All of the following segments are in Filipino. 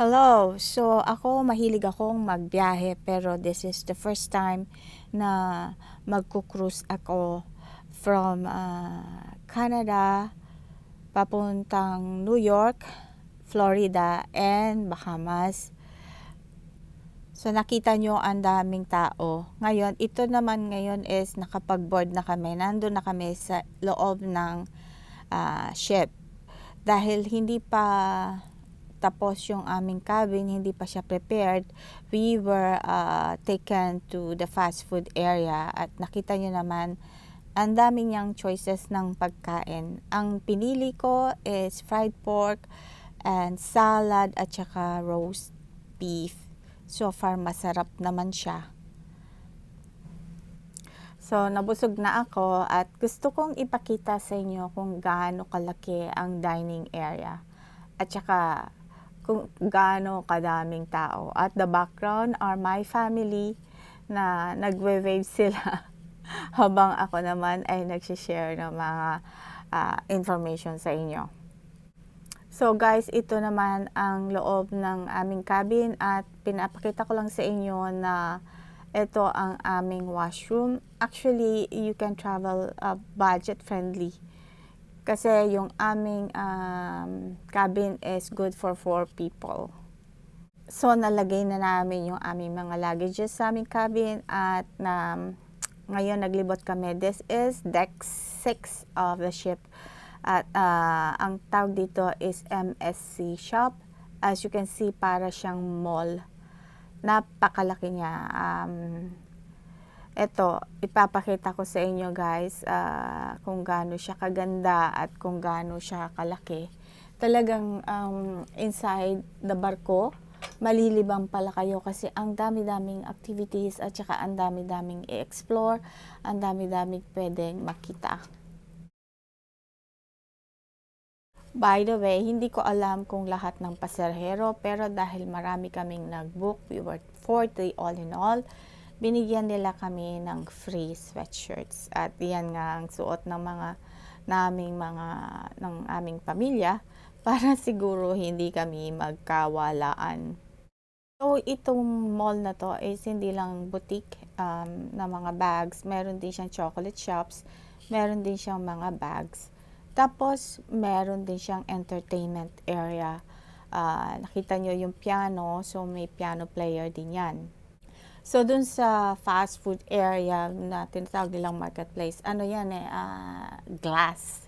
Hello! So, ako mahilig akong magbiyahe pero this is the first time na magko-cruise ako from Canada papuntang New York, Florida, and Bahamas. So, nakita nyo ang daming tao. Ngayon, ito naman ngayon is nakapag-board na kami. Nandun na kami sa loob ng ship. Dahil hindi pa tapos yung aming cabin, hindi pa siya prepared, we were taken to the fast food area at nakita nyo naman, ang dami niyang choices ng pagkain. Ang pinili ko is fried pork and salad at saka roast beef. So far, masarap naman siya. So, nabusog na ako at gusto kong ipakita sa inyo kung gaano kalaki ang dining area. At saka, kung gaano kadaming tao. At the background are my family na nagwe-wave sila habang ako naman ay nagsishare ng mga information sa inyo. So guys, ito naman ang loob ng aming cabin at pinapakita ko lang sa inyo na ito ang aming washroom. Actually, you can travel budget friendly. Kasi yung aming cabin is good for 4 people. So, nalagay na namin yung aming mga luggages sa aming cabin at ngayon naglibot kami. This is deck 6 of the ship. At ang tawag dito is MSC Shop. As you can see, para siyang mall. Napakalaki niya. Ito, ipapakita ko sa inyo guys kung gaano siya kaganda at kung gaano siya kalaki. Talagang inside the barko, malilibang pala kayo kasi ang dami-daming activities at saka ang dami-daming i-explore, ang dami-daming pwedeng makita. By the way, hindi ko alam kung lahat ng pasahero pero dahil marami kaming nag-book, we were 40 all in all, binigyan nila kami ng free sweatshirts at yan nga ang suot ng ng aming pamilya para siguro hindi kami magkawalaan. So itong mall na to is hindi lang boutique na mga bags, meron din siyang chocolate shops, meron din siyang mga bags. Tapos meron din siyang entertainment area. Nakita nyo yung piano, so may piano player din yan. So, dun sa fast food area na tinatawag nilang marketplace, ano yan glass.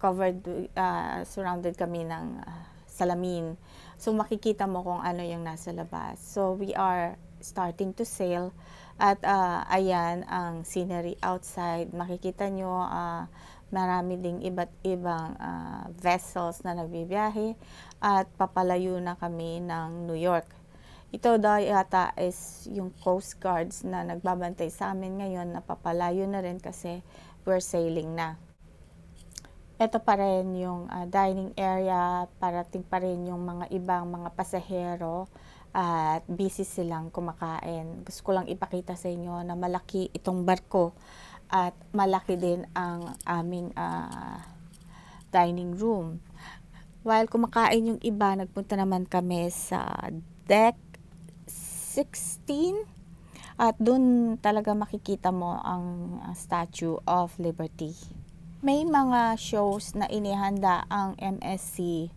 Covered, surrounded kami ng salamin. So, makikita mo kung ano yung nasa labas. So, we are starting to sail. At ayan ang scenery outside. Makikita nyo, marami ding iba't ibang vessels na nagbibiyahe. At papalayo na kami ng New York. Ito daw yata is yung Coast Guards na nagbabantay sa amin ngayon, napapalayo na rin kasi we're sailing na. Ito pa rin yung dining area, parating pa rin yung mga ibang mga pasahero at busy silang kumakain. Gusto ko lang ipakita sa inyo na malaki itong barko at malaki din ang aming dining room. While kumakain yung iba, nagpunta naman kami sa deck 16 at dun talaga makikita mo ang Statue of Liberty. May mga shows na inihanda ang MSC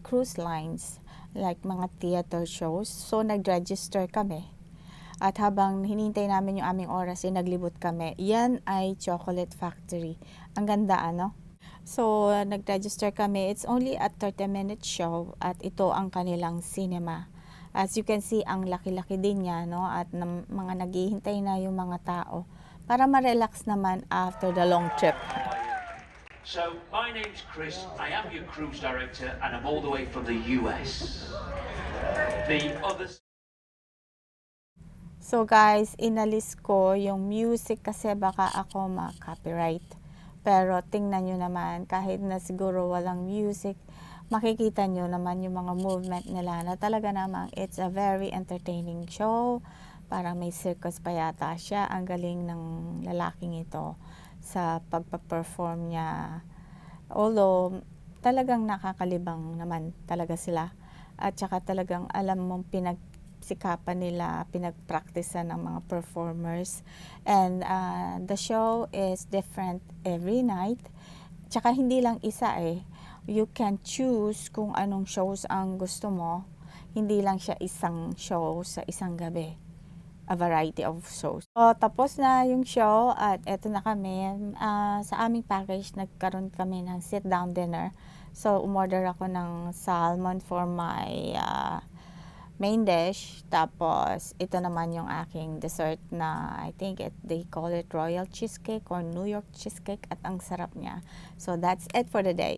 cruise lines, like mga theater shows. So nag-register kami. At habang hinintay namin yung aming oras, naglibot kami. Yan ay Chocolate Factory. Ang ganda, ano? So nag-register kami. It's only a 30-minute show at ito ang kanilang cinema. As you can see, ang laki-laki din niya, no? At mga naghihintay na yung mga tao para ma-relax naman after the long trip. So, my name's Chris, I am your cruise director and I'm all the way from the US. The other... So guys, inalis ko yung music kasi baka ako ma-copyright. Pero tingnan nyo naman, kahit na siguro walang music, makikita nyo naman yung mga movement nila na talaga namang it's a very entertaining show. Parang may circus pa yata siya. Ang galing ng lalaking ito sa pagpa-perform niya. Although, talagang nakakalibang naman talaga sila. at saka talagang alam mong pinagsikapan nila, pinagpraktisan ng mga performers. And the show is different every night. Tsaka hindi lang isa eh. You can choose kung anong shows ang gusto mo. Hindi lang siya isang show sa isang gabi. A variety of shows. So, tapos na yung show at eto na kami. Sa aming package, nagkaroon kami ng sit-down dinner. So, umorder ako ng salmon for my main dish. Tapos, ito naman yung aking dessert na I think they call it royal cheesecake or New York cheesecake at ang sarap niya. So, that's it for the day.